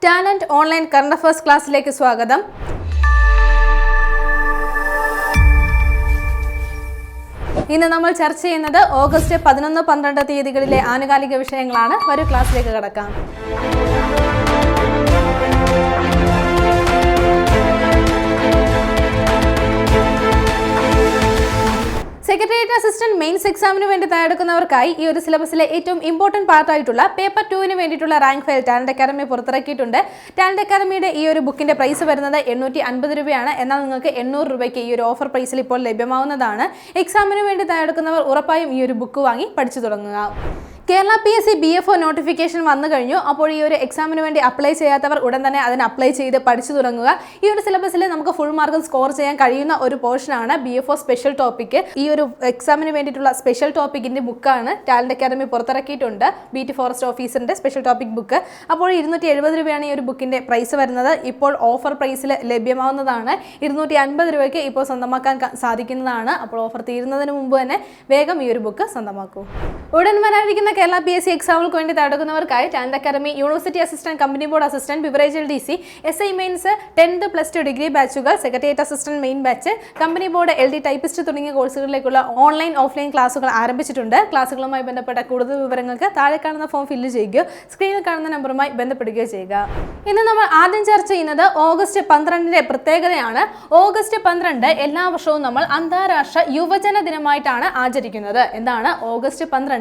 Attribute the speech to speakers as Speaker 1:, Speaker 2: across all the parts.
Speaker 1: Talent online current affairs ക്ലാസ്സിലേക്ക് സ്വാഗതം. ഇന്ന് നമ്മൾ ചർച്ച ചെയ്യുന്നത് ഓഗസ്റ്റ് 11-12 തീയതികളിലെ ആനുകാലിക വിഷയങ്ങളാണ്. വരൂ ക്ലാസ്സിലേക്ക് കടക്കാം. സെക്രട്ടേറിയറ്റ് അസിസ്റ്റന്റ് മെയിൻസ് എക്സാമിന് വേണ്ടി തയ്യാറെടുക്കുന്നവർക്കായി ഈ ഒരു സിലബസിലെ ഏറ്റവും ഇമ്പോർട്ടന്റ് പാർട്ടായിട്ടുള്ള പേപ്പർ 2 വേണ്ടിയിട്ടുള്ള റാങ്ക് ഫയൽ ടാലന്റ് അക്കാദമി പുറത്തിറക്കിയിട്ടുണ്ട്. ടാലന്റ് അക്കാദമിയുടെ ഈ ഒരു ബുക്കിന്റെ പ്രൈസ് വരുന്നത് 850 രൂപയാണ്. എന്നാൽ നിങ്ങൾക്ക് 800 രൂപയ്ക്ക് ഈ ഒരു ഓഫർ പ്രൈസിൽ ഇപ്പോൾ ലഭ്യമാവുന്നതാണ്. എക്സാമിന് വേണ്ടി തയ്യാറെടുക്കുന്നവർ ഉറപ്പായും ഈ ഒരു ബുക്ക് വാങ്ങി പഠിച്ചു തുടങ്ങുക. കേരള PSC BFO നോട്ടിഫിക്കേഷൻ വന്നു കഴിഞ്ഞു. അപ്പോൾ ഈ ഒരു എക്സാമിന് വേണ്ടി അപ്ലൈ ചെയ്യാത്തവർ ഉടൻ തന്നെ അതിന് അപ്ലൈ ചെയ്ത് പഠിച്ചു തുടങ്ങുക. ഈ ഒരു സിലബസിൽ നമുക്ക് ഫുൾ മാർക്ക് സ്കോർ ചെയ്യാൻ കഴിയുന്ന ഒരു പോർഷനാണ് BFO സ്പെഷ്യൽ ടോപ്പിക്. ഈ ഒരു എക്സാമിന് വേണ്ടിയിട്ടുള്ള സ്പെഷ്യൽ ടോപ്പിക്കിന്റെ ബുക്കാണ് ടാലന്റ് അക്കാദമി പുറത്തിറക്കിയിട്ടുണ്ട്. BT ഫോറസ്റ്റ് ഓഫീസറിന്റെ സ്പെഷ്യൽ ടോപ്പിക് ബുക്ക്. അപ്പോൾ 270 രൂപയാണ് ഈ ഒരു ബുക്കിന്റെ പ്രൈസ് വരുന്നത്. ഇപ്പോൾ ഓഫർ പ്രൈസിൽ ലഭ്യമാവുന്നതാണ്. 250 രൂപയ്ക്ക് ഇപ്പോൾ സ്വന്തമാക്കാൻ സാധിക്കുന്നതാണ്. അപ്പോൾ ഓഫർ തീരുന്നതിന് മുമ്പ് തന്നെ വേഗം ഈ ഒരു ബുക്ക് സ്വന്തമാക്കൂ. ഉടൻ വരാനിരിക്കുന്ന കേരള PSC എക്സാമുകൾക്ക് വേണ്ടി തയ്യാറെടുക്കുന്നവർക്കായി Talent Academy university assistant, company board assistant, beverage LDC, SI mains, 10th +2 degree ബാച്ചുകൾ, secretariat assistant main batch, company board LD typist തുടങ്ങിയ കോഴ്സുകളിലേക്കുള്ള ഓൺലൈൻ ഓഫ്ലൈൻ ക്ലാസുകൾ ആരംഭിച്ചിട്ടുണ്ട്. ക്ലാസുകളുമായി ബന്ധപ്പെട്ട കൂടുതൽ വിവരങ്ങൾക്ക് താഴെ കാണുന്ന ഫോം ഫില്ല് ചെയ്യുകയോ സ്ക്രീനിൽ കാണുന്ന നമ്പറുമായി ബന്ധപ്പെടുകയോ ചെയ്യുക. ഇന്ന് നമ്മൾ ആദ്യം ചർച്ച ചെയ്യുന്നത് ഓഗസ്റ്റ് 12 പ്രത്യേകതയാണ്. ഓഗസ്റ്റ് 12 എല്ലാ വർഷവും നമ്മൾ അന്താരാഷ്ട്ര യുവജന ദിനമായിട്ടാണ് ആചരിക്കുന്നത്. എന്താണ് ഓഗസ്റ്റ് 12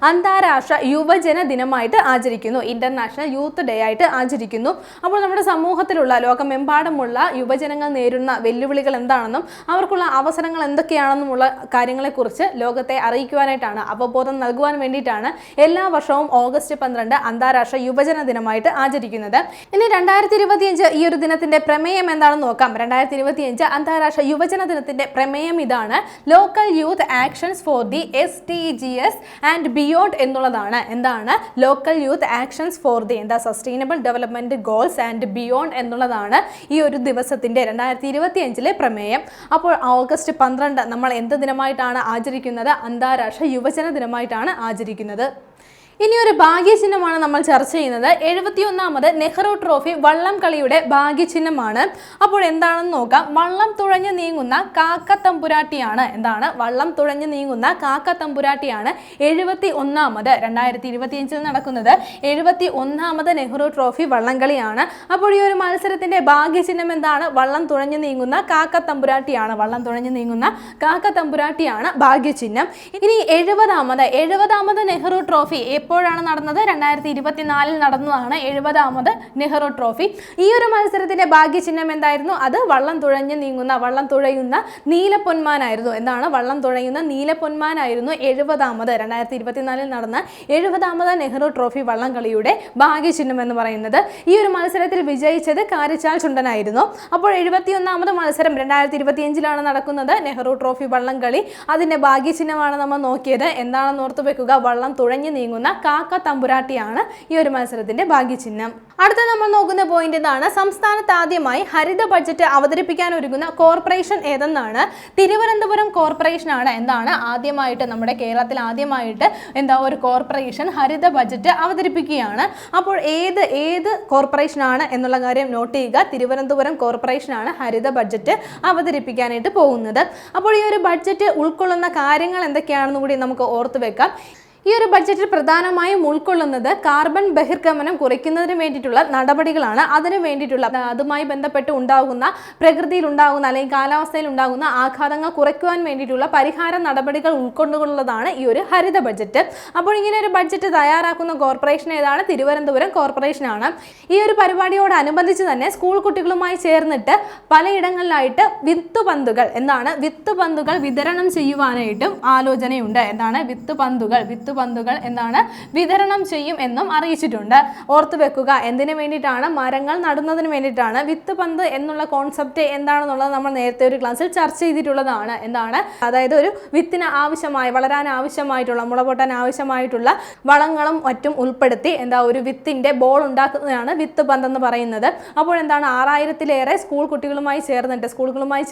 Speaker 1: അന്താരാഷ്ട്ര യുവജന ദിനമായിട്ട് ആചരിക്കുന്നു. ഇന്റർനാഷണൽ യൂത്ത് ഡേ ആയിട്ട് ആചരിക്കുന്നു. അപ്പോൾ നമ്മുടെ സമൂഹത്തിലുള്ള ലോകമെമ്പാടുമുള്ള യുവജനങ്ങൾ നേരിടുന്ന വെല്ലുവിളികൾ എന്താണെന്നും അവർക്കുള്ള അവസരങ്ങൾ എന്തൊക്കെയാണെന്നുമുള്ള കാര്യങ്ങളെക്കുറിച്ച് ലോകത്തെ അറിയിക്കുവാനായിട്ടാണ്, അവബോധം നൽകുവാൻ വേണ്ടിയിട്ടാണ് എല്ലാ വർഷവും ഓഗസ്റ്റ് 12 അന്താരാഷ്ട്ര യുവജന ദിനമായിട്ട് ആചരിക്കുന്നത്. ഇനി 2025 ഈ ഒരു ദിനത്തിന്റെ പ്രമേയം എന്താണെന്ന് നോക്കാം. 2025 അന്താരാഷ്ട്ര യുവജന ദിനത്തിന്റെ പ്രമേയം ഇതാണ്: local youth actions for the SDGs and beyond എന്നുള്ളതാണ്. എന്താണ് local youth actions for the sustainable development goals and beyond എന്നുള്ളതാണ് ഈ ഒരു ദിവസത്തിന്റെ 2025 പ്രമേയം. അപ്പോൾ ഓഗസ്റ്റ് 12 നമ്മൾ എന്ത് ദിനമായിട്ടാണ് ആചരിക്കുന്നത്? അന്താരാഷ്ട്ര യുവജന ദിനമായിട്ടാണ് ആചരിക്കുന്നത്. ഇനി ഒരു ഭാഗ്യചിഹ്നമാണ് നമ്മൾ ചർച്ച ചെയ്യുന്നത്. 71ാമത് നെഹ്റു ട്രോഫി വള്ളം കളിയുടെ ഭാഗ്യചിഹ്നമാണ്. അപ്പോൾ എന്താണെന്ന് നോക്കാം. വള്ളം തുഴഞ്ഞു നീങ്ങുന്ന കാക്ക തമ്പുരാട്ടിയാണ്. എന്താണ് വള്ളം തുഴഞ്ഞു നീങ്ങുന്ന കാക്ക തമ്പുരാട്ടിയാണ് 71ാമത് 2025 നടക്കുന്നത് 71ാമത് നെഹ്റു ട്രോഫി വള്ളംകളിയാണ്. അപ്പോൾ ഈ ഒരു മത്സരത്തിന്റെ ഭാഗ്യചിഹ്നം എന്താണ്? വള്ളം തുഴഞ്ഞു നീങ്ങുന്ന കാക്ക തമ്പുരാട്ടിയാണ്. വള്ളം തുഴഞ്ഞു നീങ്ങുന്ന കാക്ക തമ്പുരാട്ടിയാണ് ഭാഗ്യചിഹ്നം. ഇനി 70ാമത് നെഹ്റു ട്രോഫി എപ്പോഴാണ് നടന്നത്? 2024 നടന്നതാണ് 70ാമത് നെഹ്റു ട്രോഫി. ഈ ഒരു മത്സരത്തിന്റെ ഭാഗ്യചിഹ്നം എന്തായിരുന്നു? അത് വള്ളം തുഴഞ്ഞു നീങ്ങുന്ന, വള്ളം തുഴയുന്ന നീലപ്പൊന്മാനായിരുന്നു. എന്താണ് വള്ളം തുഴയുന്ന നീലപ്പൊന്മാനായിരുന്നു 70ാമത് 2024 നടന്ന 70ാമത് നെഹ്റു ട്രോഫി വള്ളംകളിയുടെ ഭാഗ്യചിഹ്നം എന്ന് പറയുന്നത്. ഈ ഒരു മത്സരത്തിൽ വിജയിച്ചത് കാരിച്ചാൽ ചുണ്ടനായിരുന്നു. അപ്പോൾ 71ാമത് മത്സരം 2025 നടക്കുന്നത്. നെഹ്റു ട്രോഫി വള്ളംകളി, അതിന്റെ ഭാഗ്യചിഹ്നമാണ് നമ്മൾ നോക്കിയത്. എന്താണെന്ന് ഓർത്തു വെക്കുക. വള്ളം തുഴഞ്ഞു നീങ്ങുന്ന കാക്ക തമ്പുരാട്ടിയാണ് ഈ ഒരു മത്സരത്തിന്റെ ഭാഗ്യചിഹ്നം. അടുത്ത നമ്മൾ നോക്കുന്ന പോയിന്റ് ഇതാണ്: സംസ്ഥാനത്ത് ആദ്യമായി ഹരിത ബഡ്ജറ്റ് അവതരിപ്പിക്കാൻ ഒരുങ്ങുന്ന കോർപ്പറേഷൻ ഏതെന്നാണ്. തിരുവനന്തപുരം കോർപ്പറേഷൻ ആണ്. എന്താണ് ആദ്യമായിട്ട് നമ്മുടെ കേരളത്തിൽ ആദ്യമായിട്ട് ഒരു കോർപ്പറേഷൻ ഹരിത ബഡ്ജറ്റ് അവതരിപ്പിക്കുകയാണ്. അപ്പോൾ ഏത് കോർപ്പറേഷൻ ആണ് എന്നുള്ള കാര്യം നോട്ട് ചെയ്യുക. തിരുവനന്തപുരം കോർപ്പറേഷൻ ആണ് ഹരിത ബഡ്ജറ്റ് അവതരിപ്പിക്കാനായിട്ട് പോകുന്നത്. അപ്പോൾ ഈ ഒരു ബഡ്ജറ്റ് ഉൾക്കൊള്ളുന്ന കാര്യങ്ങൾ എന്തൊക്കെയാണെന്ന് കൂടി നമുക്ക് ഓർത്തു വെക്കാം. ഈ ഒരു ബഡ്ജറ്റിൽ പ്രധാനമായും ഉൾക്കൊള്ളുന്നത് കാർബൺ ബഹിർഗമനം കുറയ്ക്കുന്നതിന് വേണ്ടിയിട്ടുള്ള നടപടികളാണ്. അതിന് വേണ്ടിയിട്ടുള്ള അതുമായി ബന്ധപ്പെട്ട് ഉണ്ടാകുന്ന പ്രകൃതിയിൽ ഉണ്ടാകുന്ന അല്ലെങ്കിൽ കാലാവസ്ഥയിൽ ഉണ്ടാകുന്ന ആഘാതങ്ങൾ കുറയ്ക്കുവാൻ വേണ്ടിയിട്ടുള്ള പരിഹാര നടപടികൾ ഉൾക്കൊണ്ടുള്ളതാണ് ഈ ഒരു ഹരിത ബഡ്ജറ്റ്. അപ്പോൾ ഇങ്ങനെ ഒരു ബഡ്ജറ്റ് തയ്യാറാക്കുന്ന കോർപ്പറേഷൻ ഏതാണ്? തിരുവനന്തപുരം കോർപ്പറേഷനാണ്. ഈ ഒരു പരിപാടിയോടനുബന്ധിച്ച് തന്നെ സ്കൂൾ കുട്ടികളുമായി ചേർന്നിട്ട് പലയിടങ്ങളിലായിട്ട് വിത്തുപന്തുകൾ വിതരണം ചെയ്യുവാനായിട്ടും ആലോചനയുണ്ട്. വിത്തുപന്തുകൾ വിതരണം ചെയ്യും എന്നും അറിയിച്ചിട്ടുണ്ട്. ഓർത്തു വെക്കുക. എന്തിനു വേണ്ടിയിട്ടാണ്? മരങ്ങൾ നടുന്നതിന് വേണ്ടിയിട്ടാണ്. വിത്തുപന്ത് എന്നുള്ള കോൺസെപ്റ്റ് എന്താണെന്നുള്ളത് നമ്മൾ നേരത്തെ ഒരു ക്ലാസ്സിൽ ചർച്ച ചെയ്തിട്ടുള്ളതാണ്. അതായത് ഒരു വിത്തിന് വളരാൻ ആവശ്യമായിട്ടുള്ള, മുളപൊട്ടാൻ ആവശ്യമായിട്ടുള്ള വളങ്ങളും മറ്റും ഉൾപ്പെടുത്തി ഒരു വിത്തിന്റെ ബോൾ ഉണ്ടാക്കുന്നതാണ് വിത്തുപന്ത് എന്ന് പറയുന്നത്. അപ്പോൾ 6000-ലേറെ സ്കൂളുകളുമായി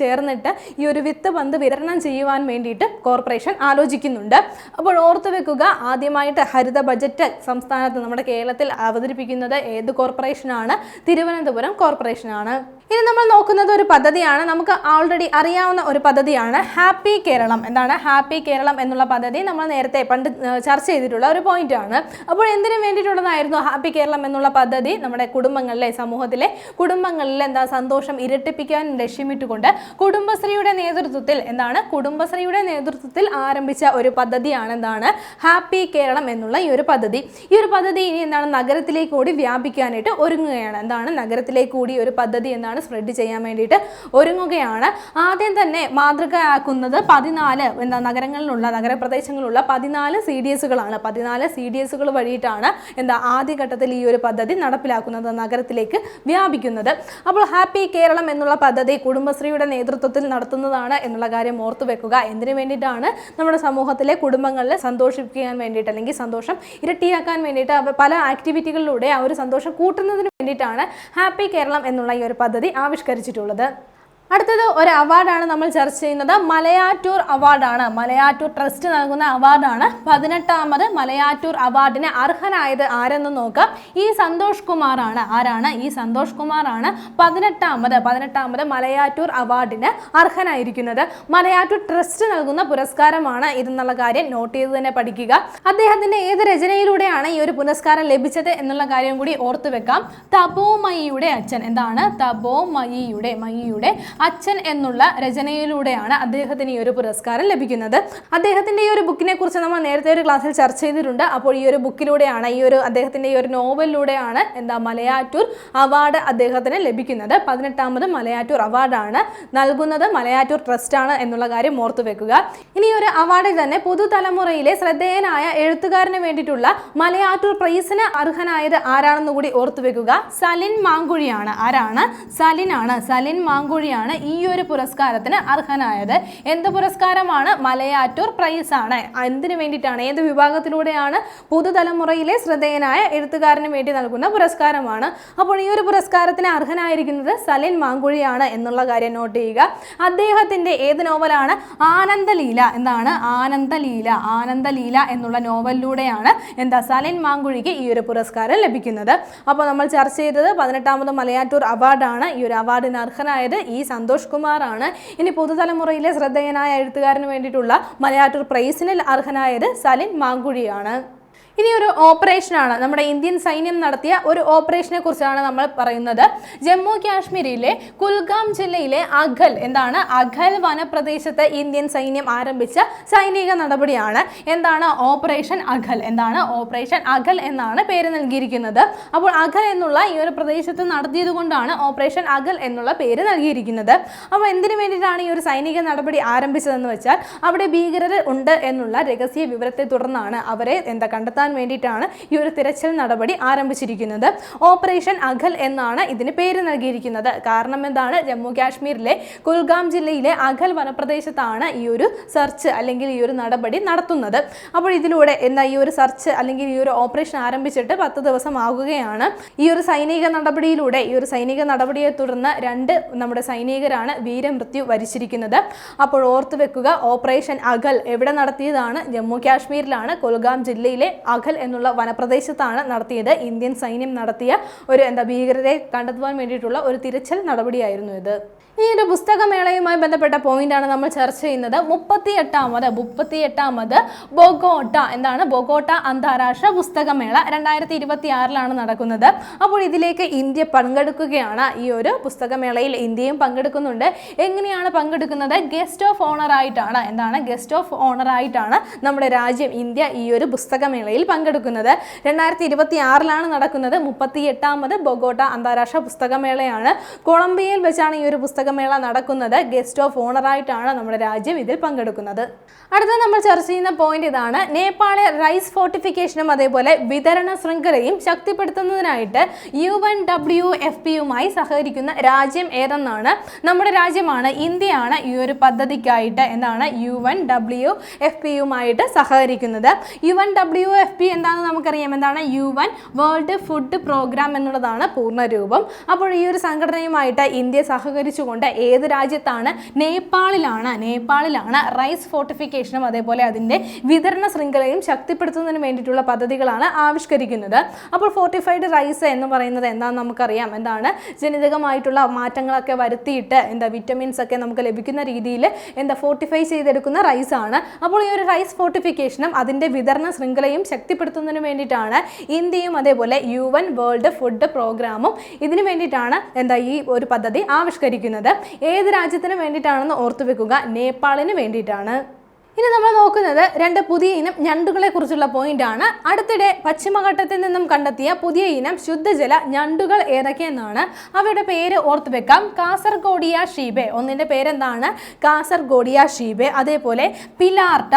Speaker 1: ചേർന്നിട്ട് ഈ ഒരു വിത്തുപന്ത് വിതരണം ചെയ്യുവാൻ വേണ്ടിയിട്ട് കോർപ്പറേഷൻ ആലോചിക്കുന്നുണ്ട്. അപ്പോൾ ഓർത്തു വെക്കുക, ആദ്യമായിട്ട് ഹരിത ബജറ്റ് സംസ്ഥാനത്ത് നമ്മുടെ കേരളത്തിൽ അവതരിപ്പിക്കുന്നത് ഏത് കോർപ്പറേഷനാണ്? തിരുവനന്തപുരം കോർപ്പറേഷനാണ്. ഇനി നമ്മൾ നോക്കുന്നത് ഒരു പദ്ധതിയാണ്, നമുക്ക് ഓൾറെഡി അറിയാവുന്ന ഒരു പദ്ധതിയാണ് ഹാപ്പി കേരളം. എന്താണ് ഹാപ്പി കേരളം എന്നുള്ള പദ്ധതി? നമ്മൾ നേരത്തെ പണ്ട് ചർച്ച ചെയ്തിട്ടുള്ള ഒരു പോയിന്റ് ആണ്. അപ്പോൾ എന്തിനു വേണ്ടിയിട്ടുള്ളതായിരുന്നു ഹാപ്പി കേരളം എന്നുള്ള പദ്ധതി? നമ്മുടെ കുടുംബങ്ങളിലെ, സമൂഹത്തിലെ കുടുംബങ്ങളിലെ സന്തോഷം ഇരട്ടിപ്പിക്കാൻ ലക്ഷ്യമിട്ടുകൊണ്ട് കുടുംബശ്രീയുടെ നേതൃത്വത്തിൽ ആരംഭിച്ച ഒരു പദ്ധതിയാണ് എന്താണ് ഹാപ്പി കേരളം എന്നുള്ള ഈ ഒരു പദ്ധതി. ഈ ഒരു പദ്ധതി ഇനി നഗരത്തിലേക്ക് കൂടി വ്യാപിക്കാനായിട്ട് ഒരുങ്ങുകയാണ്. നഗരത്തിലേക്ക് കൂടി ഒരു പദ്ധതി സ്പ്രെഡ് ചെയ്യാൻ വേണ്ടിയിട്ട് ഒരുങ്ങുകയാണ്. ആദ്യം തന്നെ മാതൃകയാക്കുന്നത് 14 നഗരപ്രദേശങ്ങളിലുള്ള 14 CDSകളാണ്. 14 CDSകൾ വഴിയിട്ടാണ് ആദ്യഘട്ടത്തിൽ ഈ ഒരു പദ്ധതി നടപ്പിലാക്കുന്നത്, നഗരത്തിലേക്ക് വ്യാപിക്കുന്നത്. അപ്പോൾ ഹാപ്പി കേരളം എന്നുള്ള പദ്ധതി കുടുംബശ്രീയുടെ നേതൃത്വത്തിൽ നടത്തുന്നതാണ് എന്നുള്ള കാര്യം ഓർത്തു വെക്കുക. എന്തിനു വേണ്ടിയിട്ടാണ്? നമ്മുടെ സമൂഹത്തിലെ കുടുംബങ്ങളെ സന്തോഷിപ്പിക്കാൻ വേണ്ടിയിട്ട്, അല്ലെങ്കിൽ സന്തോഷം ഇരട്ടിയാക്കാൻ വേണ്ടിയിട്ട് പല ആക്ടിവിറ്റികളിലൂടെ ആ ഒരു സന്തോഷം കൂട്ടുന്നതിന് വേണ്ടിയിട്ടാണ് ഹാപ്പി കേരളം എന്നുള്ള ഈ ഒരു പദ്ധതി ആവിഷ്കരിച്ചിട്ടുള്ളത്. അടുത്തത് ഒരു അവാർഡാണ് നമ്മൾ ചർച്ച ചെയ്യുന്നത്. മലയാറ്റൂർ അവാർഡാണ്. മലയാറ്റൂർ ട്രസ്റ്റ് നൽകുന്ന അവാർഡാണ്. 18ാമത് മലയാറ്റൂർ അവാർഡിന് അർഹനായത് ആരെന്ന് നോക്കാം. ഈ സന്തോഷ് കുമാറാണ്. ആരാണ്? ഈ സന്തോഷ് കുമാറാണ് 18ാമത് മലയാറ്റൂർ അവാർഡിന് അർഹനായിരിക്കുന്നത്. മലയാറ്റൂർ ട്രസ്റ്റ് നൽകുന്ന പുരസ്കാരമാണ് ഇതെന്നുള്ള കാര്യം നോട്ട് ചെയ്ത് തന്നെ പഠിക്കുക. അദ്ദേഹത്തിന്റെ ഏത് രചനയിലൂടെയാണ് ഈ ഒരു പുരസ്കാരം ലഭിച്ചത് എന്നുള്ള കാര്യം കൂടി ഓർത്തു വെക്കാം. തപോമയിയുടെ അച്ഛൻ. എന്താണ്? തപോമയിയുടെ അച്ഛൻ എന്നുള്ള രചനയിലൂടെയാണ് അദ്ദേഹത്തിന് ഈ ഒരു പുരസ്കാരം ലഭിക്കുന്നത്. അദ്ദേഹത്തിന്റെ ഈ ഒരു ബുക്കിനെ കുറിച്ച് നമ്മൾ നേരത്തെ ഒരു ക്ലാസ്സിൽ ചർച്ച ചെയ്തിട്ടുണ്ട്. അപ്പോൾ ഈ ഒരു ബുക്കിലൂടെയാണ്, അദ്ദേഹത്തിന്റെ ഈ ഒരു നോവലിലൂടെയാണ് മലയാറ്റൂർ അവാർഡ് അദ്ദേഹത്തിന് ലഭിക്കുന്നത്. 18ാമത് മലയാറ്റൂർ അവാർഡാണ് നൽകുന്നത് മലയാറ്റൂർ ട്രസ്റ്റ് ആണ് എന്നുള്ള കാര്യം ഓർത്തു വെക്കുക. ഇനി ഒരു അവാർഡിൽ തന്നെ പുതുതലമുറയിലെ ശ്രദ്ധേയനായ എഴുത്തുകാരന് വേണ്ടിയിട്ടുള്ള മലയാറ്റൂർ പ്രൈസിന് അർഹനായത് ആരാണെന്ന് കൂടി ഓർത്തു വെക്കുക. സലിൻ മാങ്കുഴിയാണ്. ആരാണ്? സലിൻ മാങ്കുഴിയാണ് ഈ ഒരു പുരസ്കാരത്തിന് അർഹനായത്. എന്ത് പുരസ്കാരമാണ്? മലയാറ്റൂർ പ്രൈസ് ആണ്. എന്തിനു വേണ്ടിയിട്ടാണ്? ഏത് വിഭാഗത്തിലൂടെയാണ്? പുതുതലമുറയിലെ ശ്രദ്ധേയനായ എഴുത്തുകാരന് വേണ്ടി നൽകുന്ന പുരസ്കാരമാണ്. അപ്പോൾ ഈ ഒരു പുരസ്കാരത്തിന് അർഹനായിരിക്കുന്നത് സലിൻ മാങ്കുഴിയാണ് എന്നുള്ള കാര്യം നോട്ട് ചെയ്യുക. അദ്ദേഹത്തിന്റെ ഏത് നോവലാണ്? ആനന്ദലീല. എന്താണ്? ആനന്ദലീല എന്നുള്ള നോവലിലൂടെയാണ് സലിൻ മാങ്കുഴിക്ക് ഈ ഒരു പുരസ്കാരം ലഭിക്കുന്നത്. അപ്പോൾ നമ്മൾ ചർച്ച ചെയ്തത് 18ാമത് മലയാറ്റൂർ അവാർഡാണ്. ഈ ഒരു അവാർഡിന് അർഹനായത് ഈ സന്തോഷ് കുമാറാണ്. ഇനി പുതുതലമുറയിലെ ശ്രദ്ധേയനായ എഴുത്തുകാരന് വേണ്ടിയിട്ടുള്ള മലയാറ്റൂർ പ്രൈസിന് അർഹനായത് സലിൻ മാങ്കുഴിയാണ്. ഇനി ഒരു ഓപ്പറേഷനാണ്, നമ്മുടെ ഇന്ത്യൻ സൈന്യം നടത്തിയ ഒരു ഓപ്പറേഷനെ കുറിച്ചാണ് നമ്മൾ പറയുന്നത്. ജമ്മു കാശ്മീരിലെ കുൽഗാം ജില്ലയിലെ അഘൽ വനപ്രദേശത്ത് ഇന്ത്യൻ സൈന്യം ആരംഭിച്ച സൈനിക നടപടിയാണ് ഓപ്പറേഷൻ അഘൽ. ഓപ്പറേഷൻ അഘൽ എന്നാണ് പേര് നൽകിയിരിക്കുന്നത്. അപ്പോൾ അഘൽ എന്നുള്ള ഈ ഒരു പ്രദേശത്ത് നടത്തിയത് കൊണ്ടാണ് ഓപ്പറേഷൻ അഘൽ എന്നുള്ള പേര് നൽകിയിരിക്കുന്നത്. അപ്പോൾ എന്തിനു വേണ്ടിയിട്ടാണ് ഈ ഒരു സൈനിക നടപടി ആരംഭിച്ചതെന്ന് വെച്ചാൽ അവിടെ ഭീകരർ ഉണ്ട് എന്നുള്ള രഹസ്യ വിവരത്തെ തുടർന്നാണ് അവരെ കണ്ടെത്താൻ വേണ്ടിയിട്ടാണ് ഈ ഒരു തിരച്ചിൽ നടപടി ആരംഭിച്ചിരിക്കുന്നത്. ഓപ്പറേഷൻ അഘൽ എന്നാണ് ഇതിന് പേര് നൽകിയിരിക്കുന്നത്. കാരണം എന്താണ്? ജമ്മു കാശ്മീരിലെ കുൽഗാം ജില്ലയിലെ അഘൽ വനപ്രദേശത്താണ് ഈ ഒരു സെർച്ച് അല്ലെങ്കിൽ ഈ ഒരു നടപടി നടത്തുന്നത്. അപ്പോൾ ഇതിലൂടെ ഈ ഒരു സെർച്ച് അല്ലെങ്കിൽ ഈ ഒരു ഓപ്പറേഷൻ ആരംഭിച്ചിട്ട് 10 ദിവസം ആകുകയാണ്. ഈ ഒരു സൈനിക നടപടിയെ തുടർന്ന് 2 നമ്മുടെ സൈനികരാണ് വീരമൃത്യു വരിച്ചിരിക്കുന്നത്. അപ്പോൾ ഓർത്തു വെക്കുക, ഓപ്പറേഷൻ അഘൽ എവിടെ നടത്തിയതാണ്? ജമ്മു കാശ്മീരിലാണ്, കുൽഗാം ജില്ലയിലെ അഘൽ എന്നുള്ള വനപ്രദേശത്താണ് നടത്തിയത്. ഇന്ത്യൻ സൈന്യം നടത്തിയ ഒരു ഭീകരരെ കണ്ടെത്തുവാൻ വേണ്ടിയിട്ടുള്ള ഒരു തിരച്ചിൽ നടപടിയായിരുന്നു ഇത്. ഈ ഒരു പുസ്തകമേളയുമായി ബന്ധപ്പെട്ട പോയിന്റാണ് നമ്മൾ ചർച്ച ചെയ്യുന്നത്. 38ാമത് ബൊഗോട്ട അന്താരാഷ്ട്ര പുസ്തകമേള 2026 നടക്കുന്നത്. അപ്പോൾ ഇതിലേക്ക് ഇന്ത്യ പങ്കെടുക്കുകയാണ്. ഈ ഒരു പുസ്തകമേളയിൽ ഇന്ത്യയും പങ്കെടുക്കുന്നുണ്ട്. എങ്ങനെയാണ് പങ്കെടുക്കുന്നത്? ഗസ്റ്റ് ഓഫ് ഓണർ ആയിട്ടാണ്. നമ്മുടെ രാജ്യം ഇന്ത്യ ഈ ഒരു പുസ്തകമേളയിൽ പങ്കെടുക്കുന്നത്. 2026 നടക്കുന്നത്. 38ാമത് ബൊഗോട്ട അന്താരാഷ്ട്ര പുസ്തകമേളയാണ്. കൊളംബിയയിൽ വെച്ചാണ് ഈ ഒരു പുസ്തകമേള നടക്കുന്നത്. ഗസ്റ്റ് ഓഫ് ഓണർ ആയിട്ടാണ് നമ്മുടെ രാജ്യം ഇതിൽ പങ്കെടുക്കുന്നത്. അടുത്ത നമ്മൾ ചർച്ച ചെയ്യുന്ന പോയിന്റ് ഇതാണ്. നേപ്പാളെ റൈസ് ഫോർട്ടിഫിക്കേഷനും അതേപോലെ വിതരണ ശൃംഖലയും ശക്തിപ്പെടുത്തുന്നതിനായിട്ട് UNWFPയുമായി സഹകരിക്കുന്ന രാജ്യം ഏതെന്നാണ്? നമ്മുടെ രാജ്യമാണ്, ഇന്ത്യയാണ് ഈ ഒരു പദ്ധതിക്കായിട്ട് UNWFPയുമായിട്ട് സഹകരിക്കുന്നത്. UNWFP എന്താണെന്ന് നമുക്കറിയാം. UN വേൾഡ് ഫുഡ് പ്രോഗ്രാം എന്നുള്ളതാണ് പൂർണ്ണ രൂപം. അപ്പോൾ ഈ ഒരു സംഘടനയുമായിട്ട് ഇന്ത്യ സഹകരിച്ചുകൊണ്ട് ചോദിച്ചിട്ടുണ്ട്. ഏത് രാജ്യത്താണ്? നേപ്പാളിലാണ് റൈസ് ഫോർട്ടിഫിക്കേഷനും അതേപോലെ അതിൻ്റെ വിതരണ ശൃംഖലയും ശക്തിപ്പെടുത്തുന്നതിന് വേണ്ടിയിട്ടുള്ള പദ്ധതികളാണ് ആവിഷ്കരിക്കുന്നത്. അപ്പോൾ ഫോർട്ടിഫൈഡ് റൈസ് എന്ന് പറയുന്നത് എന്താണെന്ന് നമുക്കറിയാം. എന്താണ്? ജനിതകമായിട്ടുള്ള മാറ്റങ്ങളൊക്കെ വരുത്തിയിട്ട് വിറ്റമിൻസ് ഒക്കെ നമുക്ക് ലഭിക്കുന്ന രീതിയിൽ ഫോർട്ടിഫൈ ചെയ്തെടുക്കുന്ന റൈസ് ആണ്. അപ്പോൾ ഈ ഒരു റൈസ് ഫോർട്ടിഫിക്കേഷനും അതിൻ്റെ വിതരണ ശൃംഖലയും ശക്തിപ്പെടുത്തുന്നതിന് വേണ്ടിയിട്ടാണ് ഇന്ത്യയും അതേപോലെ UN വേൾഡ് ഫുഡ് പ്രോഗ്രാമും ഇതിനു വേണ്ടിയിട്ടാണ് ഈ ഒരു പദ്ധതി ആവിഷ്കരിക്കുന്നത്. ഏത് രാജ്യത്തിന് വേണ്ടിയിട്ടാണെന്ന് ഓർത്തുവെക്കുക, നേപ്പാളിന് വേണ്ടിയിട്ടാണ്. ഇനി നമ്മൾ നോക്കുന്നത് 2 പുതിയ ഇനം ഞണ്ടുകളെ കുറിച്ചുള്ള പോയിന്റ് ആണ്. അടുത്തിടെ പശ്ചിമഘട്ടത്തിൽ നിന്നും കണ്ടെത്തിയ പുതിയ ഇനം ശുദ്ധജല ഞണ്ടുകൾ ഏതൊക്കെയെന്നാണ്. അവയുടെ പേര് ഓർത്തു വെക്കാം. കാസർഗോഡിയ ഷീബെ, ഒന്നിന്റെ പേരെന്താണ്? കാസർഗോഡിയ ഷീബെ. അതേപോലെ പിലാർട്ട,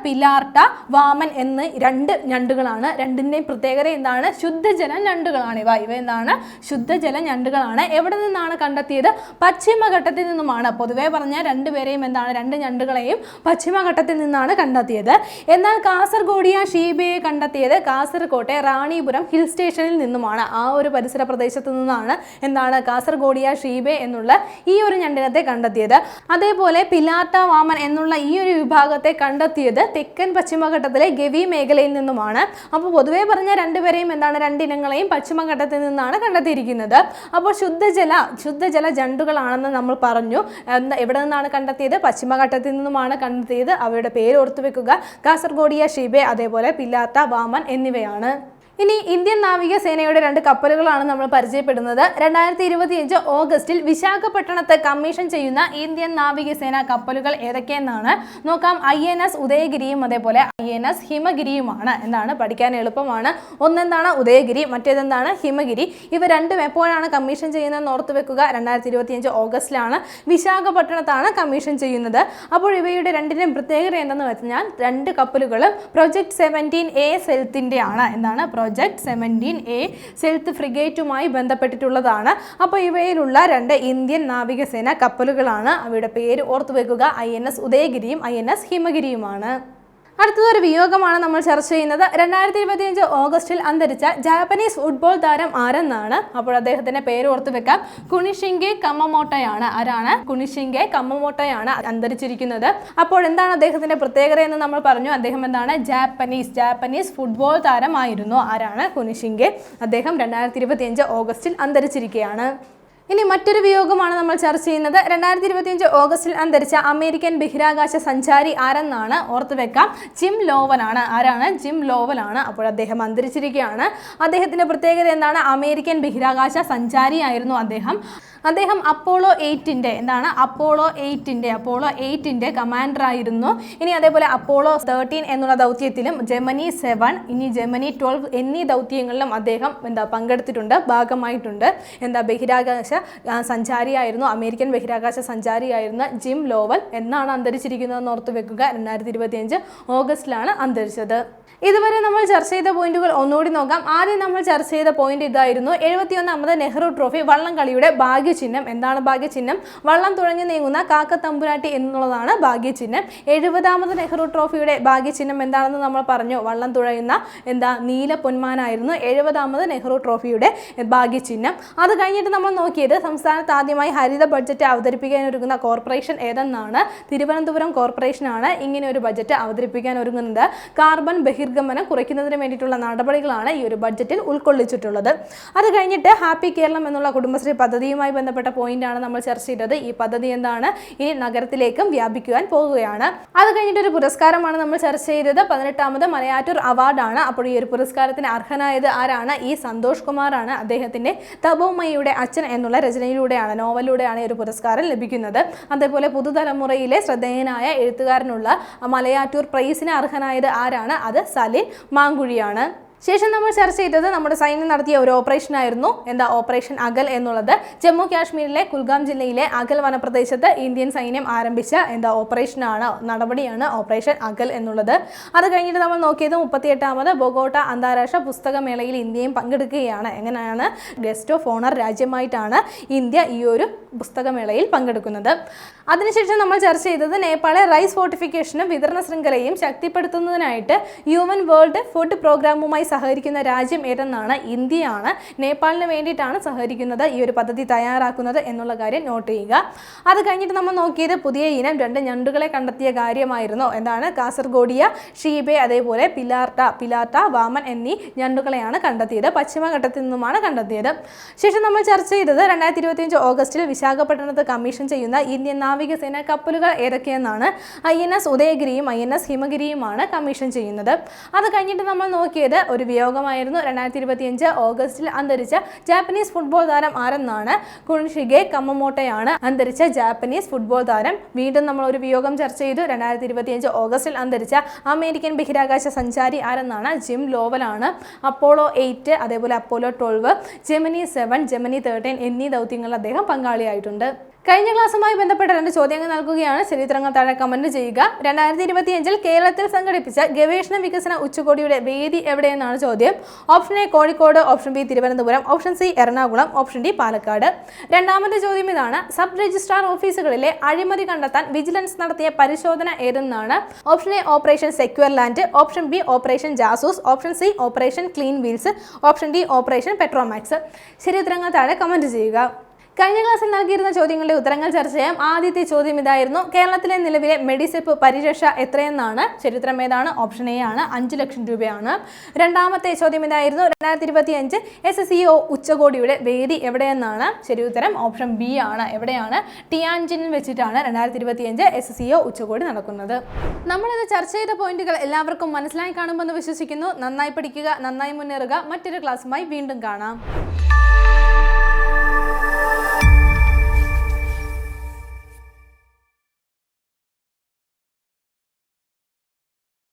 Speaker 1: പിലാർട്ട വാമൻ എന്ന് 2 ഞണ്ടുകളാണ്. രണ്ടിൻ്റെയും പ്രത്യേകത എന്താണ്? ശുദ്ധജല ഞണ്ടുകളാണ് ഇവ എന്താണ്? ശുദ്ധജല ഞണ്ടുകളാണ്. എവിടെ നിന്നാണ് കണ്ടെത്തിയത്? പശ്ചിമഘട്ടത്തിൽ നിന്നുമാണ്. പൊതുവെ പറഞ്ഞ രണ്ടുപേരെയും 2 ഞണ്ടുകളെയും പശ്ചിമഘട്ടത്തിൽ നിന്നാണ് കണ്ടെത്തിയത്. എന്നാൽ കാസർഗോഡിയ ഷീബയെ കണ്ടെത്തിയത് കാസർകോട്ടെ റാണിപുരം ഹിൽ സ്റ്റേഷനിൽ നിന്നുമാണ്. ആ ഒരു പരിസര പ്രദേശത്തു നിന്നാണ് കാസർഗോഡിയ ഷീബെ എന്നുള്ള ഈ ഒരു ഞണ്ടിനത്തെ കണ്ടെത്തിയത്. അതേപോലെ പിലാർട്ട വാമൻ എന്നുള്ള ഈ ഒരു വിഭാഗത്തെ കണ്ടെത്തിയത് തെക്കൻ പശ്ചിമഘട്ടത്തിലെ ഗവി മേഖലയിൽ നിന്നുമാണ്. അപ്പോൾ പൊതുവെ പറഞ്ഞ രണ്ടുപേരെയും 2 ഇനങ്ങളെയും പശ്ചിമഘട്ടത്തിൽ നിന്നാണ് കണ്ടെത്തിയിരിക്കുന്നത്. അപ്പോൾ ശുദ്ധജല ജണ്ടുകളാണെന്ന് നമ്മൾ പറഞ്ഞു. എവിടെ നിന്നാണ് കണ്ടെത്തിയത്? പശ്ചിമഘട്ടത്തിൽ നിന്നുമാണ് കണ്ടെത്തിയത്. അവയുടെ പേര് ഓർത്തു വെക്കുക, കാസർഗോഡിയ ഷീബെ അതേപോലെ പിലാർട്ട വാമൻ എന്നിവയാണ്. ഇനി ഇന്ത്യൻ നാവികസേനയുടെ 2 കപ്പലുകളാണ് നമ്മൾ പരിചയപ്പെടുന്നത്. 2025 ഓഗസ്റ്റിൽ വിശാഖപട്ടണത്ത് കമ്മീഷൻ ചെയ്യുന്ന ഇന്ത്യൻ നാവികസേന കപ്പലുകൾ ഏതൊക്കെയെന്നാണ് നോക്കാം. INS ഉദയഗിരിയും അതേപോലെ INS ഹിമഗിരിയുമാണ്. പഠിക്കാൻ എളുപ്പമാണ്. ഒന്നെന്താണ്? ഉദയഗിരി, മറ്റേതെന്താണ്? ഹിമഗിരി. ഇവ രണ്ടും എപ്പോഴാണ് കമ്മീഷൻ ചെയ്യുന്നതെന്ന് ഓർത്തു വെക്കുക. 2025 ഓഗസ്റ്റിലാണ് വിശാഖപട്ടണത്താണ് കമ്മീഷൻ ചെയ്യുന്നത്. അപ്പോൾ ഇവയുടെ രണ്ടിൻ്റെയും പ്രത്യേകത എന്തെന്ന് വെച്ചാൽ 2 കപ്പലുകളും പ്രൊജക്ട് 17A സെൽത്തിൻ്റെ ആണ്. പ്രൊജക്ട് 17A സെൽത്ത് ഫ്രിഗേറ്റുമായി ബന്ധപ്പെട്ടിട്ടുള്ളതാണ്. അപ്പോൾ ഇവയിലുള്ള 2 ഇന്ത്യൻ നാവികസേന കപ്പലുകളാണ്. അവയുടെ പേര് ഓർത്തു വെക്കുക. INS ഉദയഗിരിയും INS ഹിമഗിരിയുമാണ്. അടുത്തതൊരു വിയോഗമാണ് നമ്മൾ ചർച്ച ചെയ്യുന്നത്. 2025 ഓഗസ്റ്റിൽ അന്തരിച്ച ജാപ്പനീസ് ഫുട്ബോൾ താരം ആരെന്നാണ്. അപ്പോൾ അദ്ദേഹത്തിന്റെ പേര് ഓർത്തു വെക്കാം. കുനിഷിൻഗെ കമമോട്ടോയാണ്. ആരാണ്? കുനിഷിൻഗെ കമമോട്ടോയാണ് അന്തരിച്ചിരിക്കുന്നത്. അപ്പോൾ എന്താണ് അദ്ദേഹത്തിന്റെ പ്രത്യേകത എന്ന് നമ്മൾ പറഞ്ഞു. അദ്ദേഹം ജാപ്പനീസ് ഫുട്ബോൾ താരമായിരുന്നു. ആരാണ്? കുനിഷിൻഗെ. അദ്ദേഹം 2025 ഓഗസ്റ്റിൽ അന്തരിച്ചിരിക്കുകയാണ്. ഇനി മറ്റൊരു വിയോഗമാണ് നമ്മൾ ചർച്ച ചെയ്യുന്നത്. 2025 ഓഗസ്റ്റിൽ അന്തരിച്ച അമേരിക്കൻ ബഹിരാകാശ സഞ്ചാരി ആരെന്നാണ്. ഓർത്തു വെക്കാം. ജിം ലോവലാണ്. ആരാണ്? ജിം ലോവലാണ്. അപ്പോൾ അദ്ദേഹം അന്തരിച്ചിരിക്കുകയാണ്. അദ്ദേഹത്തിന്റെ പ്രത്യേകത എന്താണ്? അമേരിക്കൻ ബഹിരാകാശ സഞ്ചാരിയായിരുന്നു അദ്ദേഹം അപ്പോളോ 8ന്റെ അപ്പോളോ 8ന്റെ കമാൻഡർ ആയിരുന്നു. ഇനി അതേപോലെ അപ്പോളോ 13 എന്നുള്ള ദൗത്യത്തിലും ജെമിനി 7 ഇനി ജെമിനി 12 എന്നീ ദൗത്യങ്ങളിലും അദ്ദേഹം പങ്കെടുത്തിട്ടുണ്ട്, ഭാഗമായിട്ടുണ്ട്. ബഹിരാകാശ സഞ്ചാരിയായിരുന്നു, അമേരിക്കൻ ബഹിരാകാശ സഞ്ചാരിയായിരുന്ന ജിം ലോവൽ എന്നാണ് അന്തരിച്ചിരിക്കുന്നതെന്ന് ഓർത്തു വെക്കുക. 2025 ഓഗസ്റ്റിലാണ് അന്തരിച്ചത്. ഇതുവരെ നമ്മൾ ചർച്ച ചെയ്ത പോയിന്റുകൾ ഒന്നുകൂടി നോക്കാം. ആദ്യം നമ്മൾ ചർച്ച ചെയ്ത പോയിന്റ് ഇതായിരുന്നു. 71ാമത് നെഹ്റു ട്രോഫി വള്ളംകളിയുടെ ഭാഗ്യചിഹ്നം. എന്താണ് ഭാഗ്യചിഹ്നം? വള്ളം തുഴഞ്ഞു നീങ്ങുന്ന കാക്കത്തമ്പുരാട്ടി എന്നുള്ളതാണ് ഭാഗ്യചിഹ്നം. 70ാമത് നെഹ്റു ട്രോഫിയുടെ ഭാഗ്യചിഹ്നം എന്താണെന്ന് നമ്മൾ പറഞ്ഞു. വള്ളം തുഴയുന്ന നീല പൊന്മാനായിരുന്നു 70ാമത് നെഹ്റു ട്രോഫിയുടെ ഭാഗ്യചിഹ്നം. അത് കഴിഞ്ഞിട്ട് നമ്മൾ നോക്കിയത് സംസ്ഥാനത്ത് ആദ്യമായി ഹരിത ബഡ്ജറ്റ് അവതരിപ്പിക്കാൻ ഒരുങ്ങുന്ന കോർപ്പറേഷൻ ഏതെന്നാണ്. തിരുവനന്തപുരം കോർപ്പറേഷനാണ് ഇങ്ങനെ ഒരു ബഡ്ജറ്റ് അവതരിപ്പിക്കാൻ ഒരുങ്ങുന്നത്. കാർബൺ ബഹിർഗമനം കുറയ്ക്കുന്നതിന് വേണ്ടിയിട്ടുള്ള നടപടികളാണ് ഈ ഒരു ബഡ്ജറ്റിൽ ഉൾക്കൊള്ളിച്ചിട്ടുള്ളത്. അത് കഴിഞ്ഞിട്ട് ഹാപ്പി കേരളം എന്നുള്ള കുടുംബശ്രീ പദ്ധതിയുമായി ബന്ധപ്പെട്ട പോയിന്റാണ് നമ്മൾ ചർച്ച ചെയ്തത്. ഈ പദ്ധതി എന്താണ്? ഈ നഗരത്തിലേക്കും വ്യാപിക്കുവാൻ പോകുകയാണ്. അത് കഴിഞ്ഞിട്ട് ഒരു പുരസ്കാരമാണ് നമ്മൾ ചർച്ച ചെയ്തത്. 18ാമത് മലയാറ്റൂർ അവാർഡാണ്. അപ്പോൾ ഈ ഒരു പുരസ്കാരത്തിന് അർഹനായത് ആരാണ്? ഈ സന്തോഷ് കുമാറാണ്. അദ്ദേഹത്തിന്റെ തപോമയുടെ അച്ഛൻ എന്നുള്ള രചനയിലൂടെയാണ്, നോവലിലൂടെയാണ് ഈ ഒരു പുരസ്കാരം ലഭിക്കുന്നത്. അതേപോലെ പുതുതലമുറയിലെ ശ്രദ്ധേയനായ എഴുത്തുകാരനുള്ള മലയാറ്റൂർ പ്രൈസിന് അർഹനായത് ആരാണ്? അത് സലിൽ മാങ്കുഴിയാണ്. ശേഷം നമ്മൾ ചർച്ച ചെയ്തത് നമ്മുടെ സൈന്യം നടത്തിയ ഒരു ഓപ്പറേഷൻ ആയിരുന്നു. ഓപ്പറേഷൻ അഗൽ എന്നുള്ളത്. ജമ്മു കാശ്മീരിലെ കുൽഗാം ജില്ലയിലെ അഗൽ വനപ്രദേശത്ത് ഇന്ത്യൻ സൈന്യം ആരംഭിച്ച ഓപ്പറേഷനാണ്, നടപടിയാണ് ഓപ്പറേഷൻ അഗൽ എന്നുള്ളത്. അത് കഴിഞ്ഞിട്ട് നമ്മൾ നോക്കിയത് 38ാമത് ബൊഗോട്ട അന്താരാഷ്ട്ര പുസ്തകമേളയിൽ ഇന്ത്യയും പങ്കെടുക്കുകയാണ്. എങ്ങനെയാണ്? ഗസ്റ്റ് ഓഫ് ഓണർ രാജ്യമായിട്ടാണ് ഇന്ത്യ ഈ ഒരു പുസ്തകമേളയിൽ പങ്കെടുക്കുന്നത്. അതിനുശേഷം നമ്മൾ ചർച്ച ചെയ്തത് നേപ്പാളെ റൈസ് ഫോർട്ടിഫിക്കേഷനും വിതരണ ശൃംഖലയും ശക്തിപ്പെടുത്തുന്നതിനായിട്ട് UN വേൾഡ് ഫുഡ് പ്രോഗ്രാമുമായി സഹകരിക്കുന്ന രാജ്യം ഏതെന്നാണ്? ഇന്ത്യയാണ്. നേപ്പാളിന് വേണ്ടിയിട്ടാണ് സഹകരിക്കുന്നത്, ഈ ഒരു പദ്ധതി തയ്യാറാക്കുന്നത് എന്നുള്ള കാര്യം നോട്ട് ചെയ്യുക. അത് കഴിഞ്ഞിട്ട് നമ്മൾ നോക്കിയത് പുതിയ ഇനം 2 ഞണ്ടുകളെ കണ്ടെത്തിയ കാര്യമായിരുന്നു. എന്താണ്? കാസർഗോഡിയ ഷീബെ, അതേപോലെ പിലാർട്ട വാമൻ എന്നീ ഞണ്ടുകളെയാണ് കണ്ടെത്തിയത്. പശ്ചിമഘട്ടത്തിൽ നിന്നുമാണ് കണ്ടെത്തിയത്. ശേഷം നമ്മൾ ചർച്ച ചെയ്തത് 2025 ഓഗസ്റ്റിൽ വിശാഖപട്ടണത്ത് കമ്മീഷൻ ചെയ്യുന്ന ഇന്ത്യൻ നാവികസേന കപ്പലുകൾ ഏതൊക്കെയെന്നാണ്? INS ഉദയഗിരിയും INS ഹിമഗിരിയുമാണ് കമ്മീഷൻ ചെയ്യുന്നത്. അത് കഴിഞ്ഞിട്ട് നമ്മൾ നോക്കിയത് ഒരു വിയോഗമായിരുന്നു. 2025 ഓഗസ്റ്റിൽ അന്തരിച്ച ജാപ്പനീസ് ഫുട്ബോൾ താരം ആരെന്നാണ്? കുനിഷിഗെ കമമോട്ടോയാണ് അന്തരിച്ച ജാപ്പനീസ് ഫുട്ബോൾ താരം. വീണ്ടും നമ്മൾ ഒരു വിയോഗം ചർച്ച ചെയ്തു. 2025 ഓഗസ്റ്റിൽ അന്തരിച്ച അമേരിക്കൻ ബഹിരാകാശ സഞ്ചാരി ആരെന്നാണ്? ജിം ലോവലാണ്. അപ്പോളോ 8, അതേപോലെ അപ്പോളോ 12, ജെമിനി 7, ജെമിനി 13 എന്നീ ദൗത്യങ്ങളിൽ അദ്ദേഹം പങ്കാളിയായിട്ടുണ്ട്. കഴിഞ്ഞ ക്ലാസ്സുമായി ബന്ധപ്പെട്ട 2 ചോദ്യങ്ങൾ നൽകുകയാണ്. ചരിത്രങ്ങൾ താഴെ കമന്റ് ചെയ്യുക. 2025 കേരളത്തിൽ സംഘടിപ്പിച്ച ഗവേഷണ വികസന ഉച്ചകോടിയുടെ വേദി എവിടെയെന്നാണ് ചോദ്യം. Option A Kozhikode, option B Thiruvananthapuram, option C Ernakulam, option D Palakkad. രണ്ടാമത്തെ ചോദ്യം ഇതാണ്. സബ് രജിസ്ട്രാർ ഓഫീസുകളിലെ അഴിമതി കണ്ടെത്താൻ വിജിലൻസ് നടത്തിയ പരിശോധന ഏതെന്നാണ്? Option A operation secure land, option B operation ജാസൂസ്, option C operation clean wheels, option D operation Petromax. ശരി ഉത്തരങ്ങൾ താഴെ കമന്റ് ചെയ്യുക. കഴിഞ്ഞ ക്ലാസ്സിൽ നൽകിയിരുന്ന ചോദ്യങ്ങളുടെ ഉത്തരങ്ങൾ ചർച്ച ചെയ്യാം. ആദ്യത്തെ ചോദ്യം ഇതായിരുന്നു. കേരളത്തിലെ നിലവിലെ മെഡിസെപ്പ് പരിരക്ഷ എത്രയെന്നാണ്? ചരിത്രം ഏതാണ്? ഓപ്ഷൻ എ ആണ്, 5 ലക്ഷം രൂപയാണ്. രണ്ടാമത്തെ ചോദ്യം ഇതായിരുന്നു. 2025 SCO ഉച്ചകോടിയുടെ വേദി എവിടെയെന്നാണ്? ശരി ഉത്തരം ഓപ്ഷൻ ബി ആണ്. എവിടെയാണ്? ടിയാൻജിനിൽ വെച്ചിട്ടാണ് 2025 SCO ഉച്ചകോടി നടക്കുന്നത്. നമ്മളിത് ചർച്ച ചെയ്ത പോയിന്റുകൾ എല്ലാവർക്കും മനസ്സിലായി കാണുമെന്ന് വിശ്വസിക്കുന്നു. നന്നായി പഠിക്കുക, നന്നായി മുന്നേറുക. മറ്റൊരു ക്ലാസ്സുമായി വീണ്ടും കാണാം.